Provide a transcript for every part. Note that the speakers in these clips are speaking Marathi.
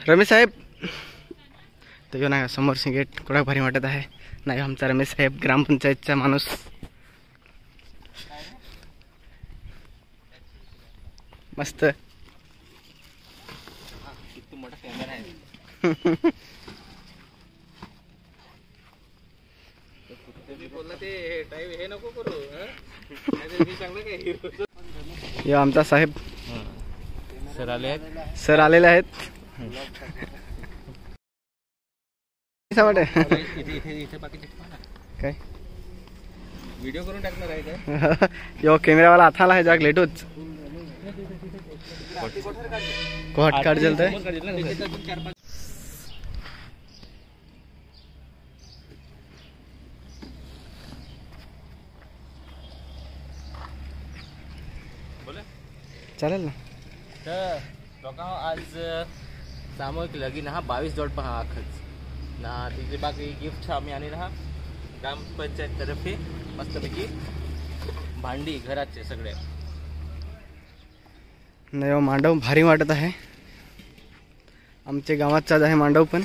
रमेश साहेब तर यो ना समोरची गेट कुठं भारी वाटत आहे. नाही आमचा रमेश साहेब ग्रामपंचायतचा माणूस. मस्त किती मोठा कॅमेरा आहे. हे नको करू. यो आमचा साहेब सर आले आहेत. सर आलेले आहेत. काय व्हिडिओ करून टाकणार आहे काय? यो कॅमेरावाला हाताला आहे जाग लेटोच कोहट काढ जलतंय. चालेल ना. तर लोक आज सामूहिक लगीन हा 22 जोड पहा आखच ना. तिथे बाकी गिफ्ट आम्ही आणि हा ग्रामपंचायत तर्फे मस्तपैकी भांडी घराचे सगळे. नाही मांडव भारी वाटत आहे. आमच्या गावाचाच आहे मांडव पण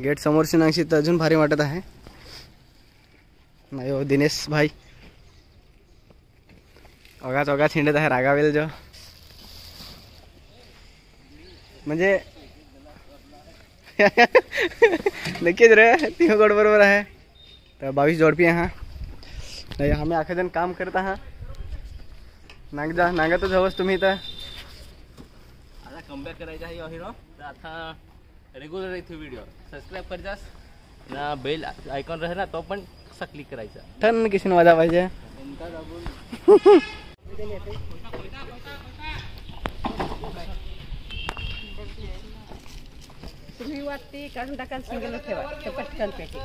गेट समोरची नांगशी तर अजून भारी वाटत आहे. नाही दिनेश भाई ओगाच ओगाच हिंडत आहे. रागावेल जो म्हणजे नक्कीच रे ती गोड बरोबर आहे. तर 22 जोडपी आहे. हा नाही आम्ही अख्खा जण काम करत आहात. नांगतच हवंच तुम्ही. तर आता कमबॅक करायचा आहे हिरो. तर आता रेग्युलर इथे व्हिडिओ सबस्क्राईब करजास ना. बेल आयकॉन रहे ना तो पण कसा क्लिक करायचा. ठन किशन वाजा पाहिजे. तुम्ही वाटते काढून टाकाल सिंगल ठेवा ते पटकन पेटी.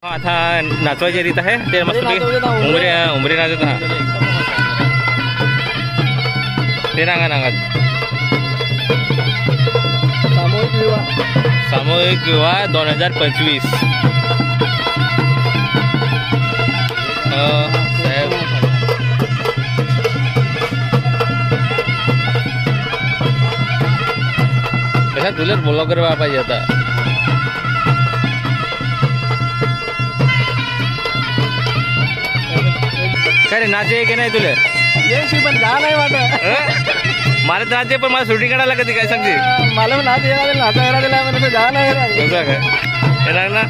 आता नाचवायची रीत आहे ते मस्त उमरे नाचत हा ते नांगा सामूहिक विवाह 2025. साहेब कशा तुला ब्लॉगर व्हायला पाहिजे आता. काय रे नाचे की नाही तुला? येशी पण जा नाही वाटत. मला तर नाचे पण मला शूटिंग काढायला कधी काय सांगते. मला नाच नाचायला दिला म्हणजे जा नाही काय येणार ना.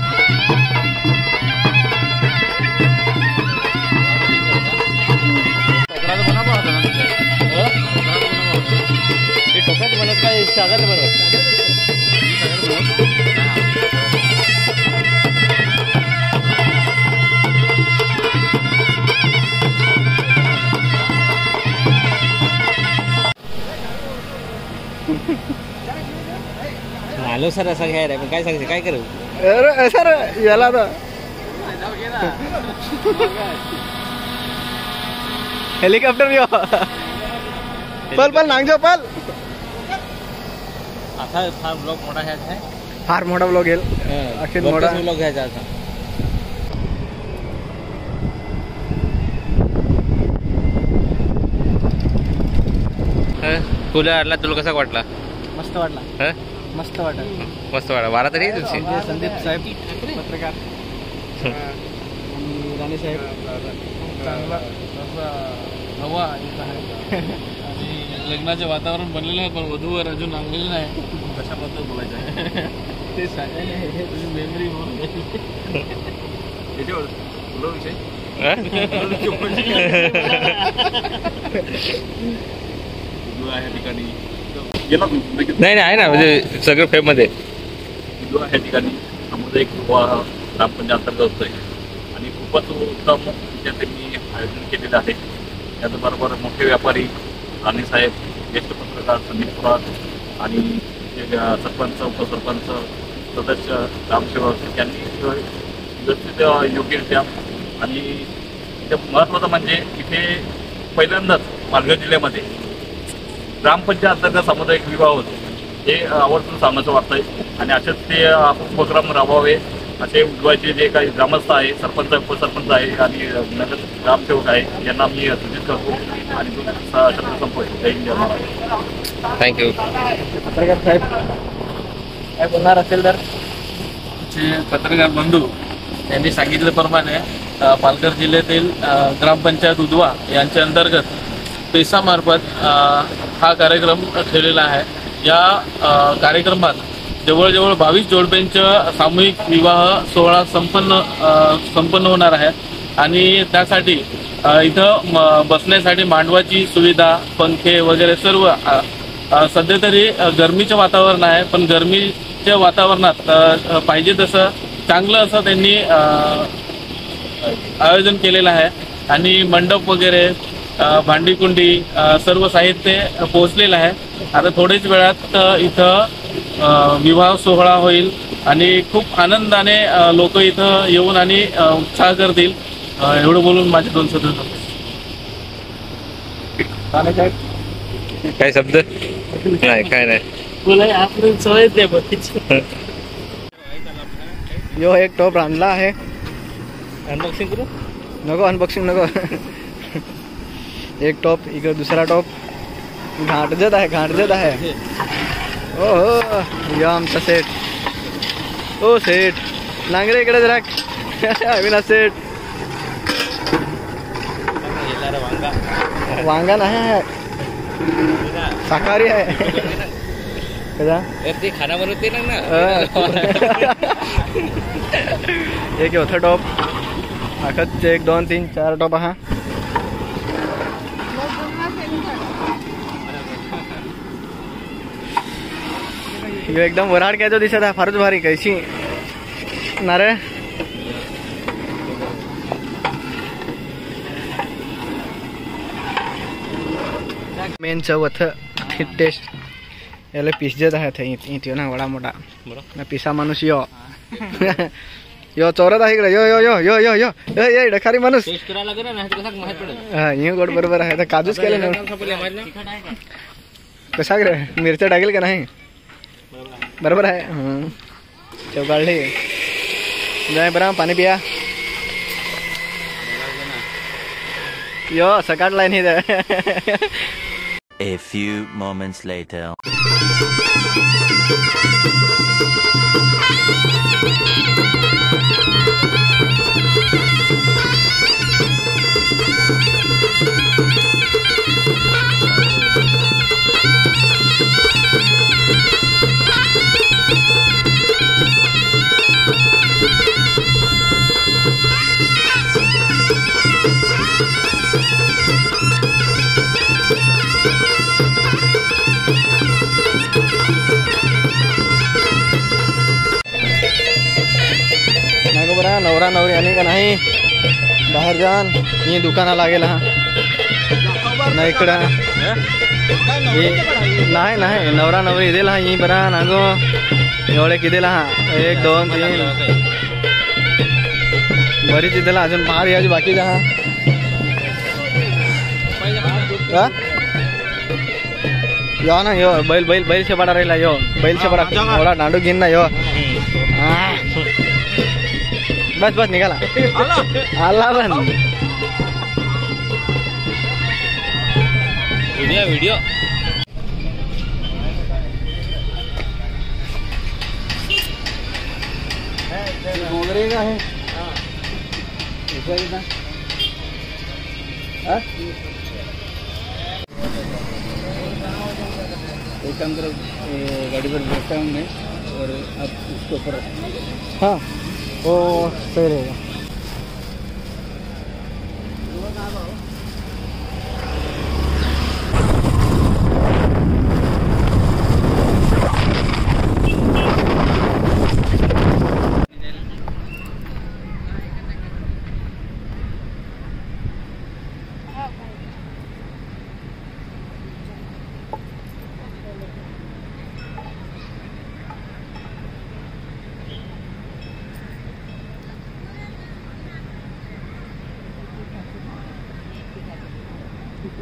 टोकाच बनत काय सागर बनवत. आलो सर असं घ्यायला पण काय सांगते काय करू. अरे सर याला तर हेलिकॉप्टर यो पल पल नांगजो पल. आता फार ब्लॉग मोठा घ्यायचा आहे. फार मोठा ब्लॉग येईल. अखिल मोठा ब्लॉग घ्यायचा आता. तुला कसा वाटला? मस्त वाटला. मस्त वाटत. मस्त वाटला. वारा तरी तुझी संदीप साहेब पत्रकार राणे साहेब चांगला हवा आणि लग्नाचे वातावरण बनलेलं आहे पण वधूवर अजून आणलेलं नाही. कशाबद्दल बोलायचं आहे ते तुझी मेमरी ठिकाणी नाही आहे ना म्हणजे सगळं फेम मध्ये ह्या ठिकाणी आम्हाला एक विवाह ग्रामपंचायत अंतर्गत होतोय आणि खूपच उत्तम त्यांनी आयोजन केलेलं आहे. त्याचबरोबर मोठे व्यापारी राणे साहेब, ज्येष्ठ पत्रकार संदीप पवार आणि सरपंच उपसरपंच सदस्य ग्रामसेवक यांनी व्यवस्थित योग्यरित्या आणि ते महत्त्वाचं म्हणजे इथे पहिल्यांदाच पालघर जिल्ह्यामध्ये ग्रामपंचायत अंतर्गत सामुदायिक विवाह होतो. हे आवर्जून सांगण्याचं वाटतंय आणि असेच ते उपक्रम राबवावे असे उद्भवायचे जे काही ग्रामस्थ आहे, सरपंच, उपसरपंच आहे आणि नगर ग्रामसेवक आहे यांना मी सूचित करतो आणि शब्द संपवतो. जय हिंद. थँक्यू. पत्रकार साहेब काय बोलणार असेल तर? पत्रकार बंधू यांनी सांगितल्याप्रमाणे पालघर जिल्ह्यातील ग्रामपंचायत उदवा यांच्या अंतर्गत पेसामार्फत हा कार्यक्रम ठेवलेला आहे. या कार्यक्रमात जवळजवळ 22 जोडप्यांचा सामूहिक विवाह सोहळा संपन्न होणार आहे आणि त्यासाठी इथं बसण्यासाठी मांडवाची सुविधा, पंखे वगैरे सर्व सध्या तरी गरमीचं वातावरण आहे, पण गरमीच्या वातावरणात पाहिजे तसं चांगलं असं त्यांनी आयोजन केलेलं आहे आणि मंडप वगैरे, भांडीकुंडी सर्व साहित्य पोहोचलेलं आहे. आता थोड्याच वेळात इथं विवाह सोहळा होईल आणि खूप आनंदाने लोक इथं येऊन आणि उत्साह करतील. एवढं बोलून माझे 2 शब्द संपले. काय शब्द नाही, काय नाही. यो एक टॉप आणला आहे. अनबॉक्सिंग करू नको, अनबॉक्सिंग नको. एक टॉप, इकडे दुसरा टॉप. घाटजत आहे. हो हो, या आमचा सेट. ओ सेट नांगरे इकडे जरा. अविनाश सेट. वांगा नाही, शाकाहारी आहे. कसा ते खाना बनवते ना. एक होता टॉप. आखत 1 2 3 4 टॉप. हा एकदम वराड काय तो दिसत आहे. फारच भारी. कैशी नारळ मेन चवथ टेस्ट याला पिसजत आहे. इथे ना वडा मोठा ना पिसा माणूस यो यो चोरत आहे इकडे. यो यो यो यो यो यो यो डखारी माणूस. हा हे गोड बरोबर आहे. काजूच केले ना. कसा रे मिरच्या टाकेल का नाही? बरोबर आहे. चव काढली. जाय बरं पाणी पिया. यो सकाळला नाही. A few moments later. नवरा नवरी आली का नाही बाहेर जान. ही दुकाना लागेल. हा नाही इकडं नाही नाही नवरा नवरी दिला. ही बरा नागो एवढे कितीला. हा 1 2 3 बरीच दिला. अजून बाहेर यायची बाकी जा. यो ना यो बैल शेपाडा राहिला. यो बैल शेपाडा एवढा दांडू घेईन ना. यो बस निघाला. आला पण व्हिडिओ वगैरे आहे. एक काम करो, गाड़ी पर बैठता हूँ मैं और आप उसके ऊपर. हाँ वो सही रहेगा. A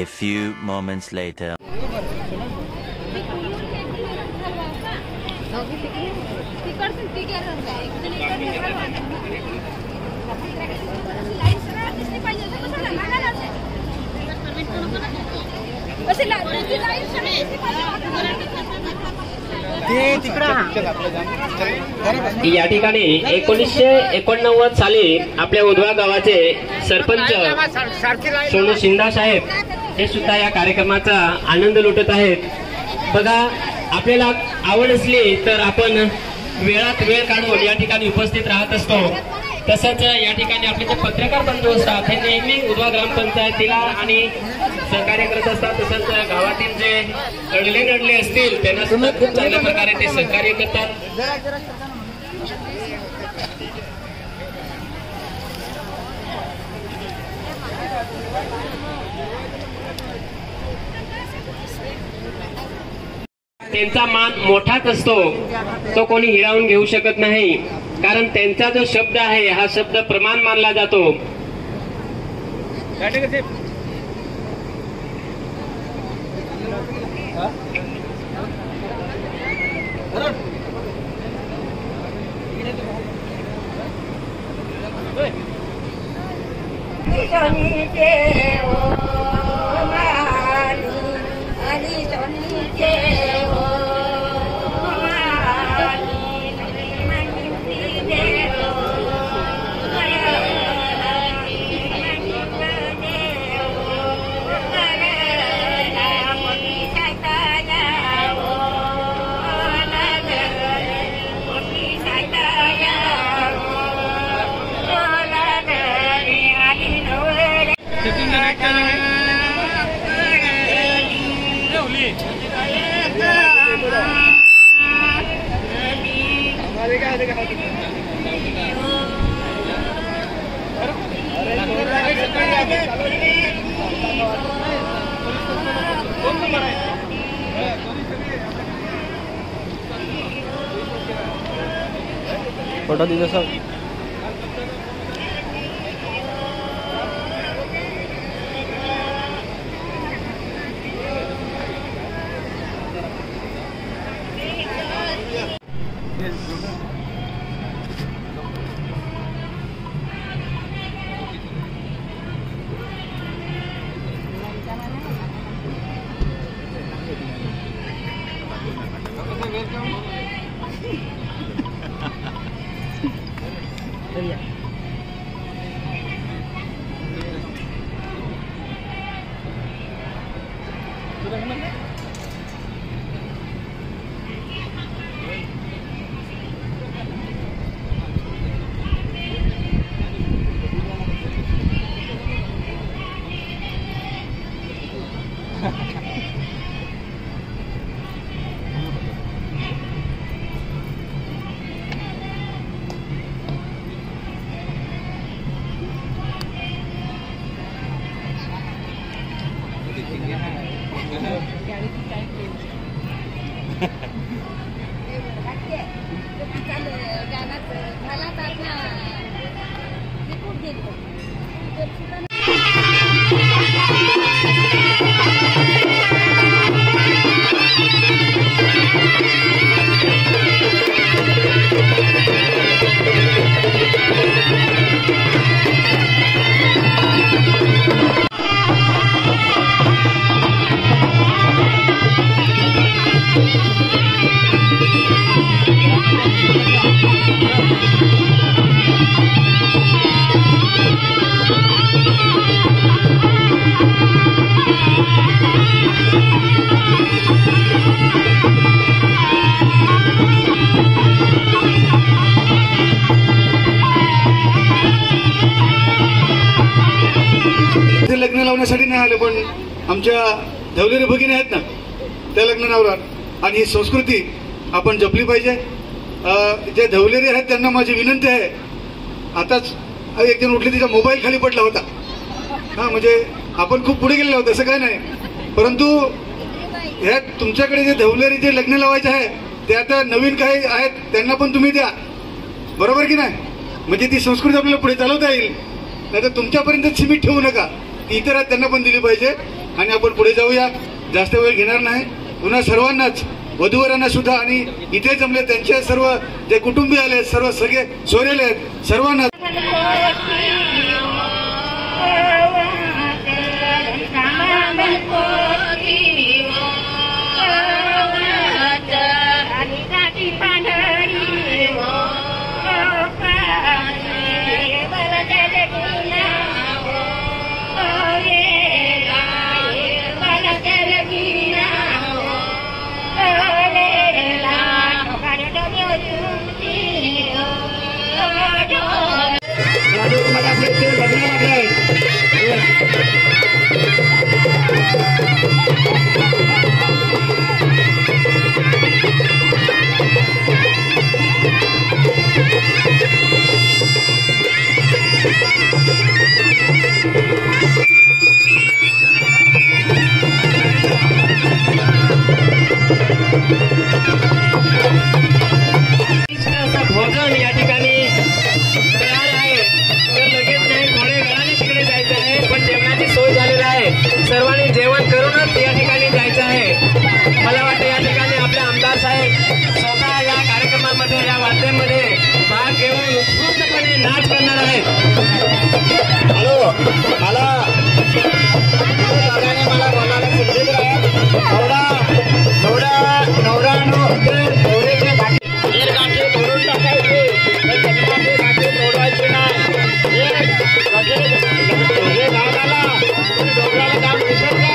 few moments later. या ठिकाणी 1989 साली आपल्या उधवा गावाचे सरपंच सोनू शिंदा साहेब हे सुद्धा या कार्यक्रमाचा आनंद लुटत आहेत. बघा, आपल्याला आवड असली तर आपण वेळात वेळ काढून या ठिकाणी उपस्थित राहत असतो. तसंच या ठिकाणी आपले जे पत्रकार बंधू असतात हे नेहमी उधवा ग्रामपंचायतीला आणि सहकार्य करत असतात. तसंच गावातील जे रडले असतील त्यांना सुद्धा खूप चांगल्या प्रकारे ते सहकार्य करतात. त्यांचा मान मोठाच असतो, तो कोणी हिरावून घेऊ शकत नाही. कारण त्यांचा जो शब्द आहे हा शब्द प्रमाण मानला जातो. फोटो दीजिए सब. लग्न लावण्यासाठी नाही आले, पण आमच्या धवलेरी भगिनी आहेत ना, त्या लग्न लावणार आणि ही संस्कृती आपण जपली पाहिजे. जे धवलेरी आहेत त्यांना माझी विनंती आहे, आताच एक जण उठली, तिचा मोबाईल खाली पडला होता. म्हणजे आपण खूप पुढे गेलेलो आहोत, असं काय नाही, परंतु ह्या तुमच्याकडे जे धवलेरी जे लग्न लावायचे आहे ते आता नवीन काही आहेत त्यांना पण तुम्ही द्या, बरोबर की नाही? म्हणजे ती संस्कृती आपल्याला पुढे चालवता येईल. नाही तर तुमच्यापर्यंत सीमित ठेवू नका, ती इतर आहेत त्यांना पण दिली पाहिजे आणि आपण पुढे जाऊया. जास्त वेळ घेणार नाही. पुन्हा सर्वांनाच, वधूवरांना सुद्धा आणि इथे जमले त्यांचे सर्व जे कुटुंबीय आले, सर्व सगळे सोयरेले आहेत, सर्वांना भोजन या ठिकाणी तयार आहे. तर लगेच नाही, थोड्या वेळाने तिकडे जायचं आहे, पण जेवणाची सोय झालेली आहे. सर्वांनी जेवण करूनच या ठिकाणी जायचं आहे. मला वाटतं या ठिकाणी आपले आमदार साहेब स्वतः या कार्यक्रमामध्ये, या वाद्यामध्ये भाग घेऊन उत्स्फूर्तपणे नाच करणार आहेत. हॅलो, मला बोलायला संधी दिला. नवरानो नवरेचे गाठी धरून टाकायचे, गाठी सोडवायची नाही. गावाला डोंगराला काम विसरलं.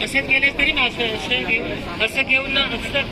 असे गेले तरी ना, असं घेऊन ना, असं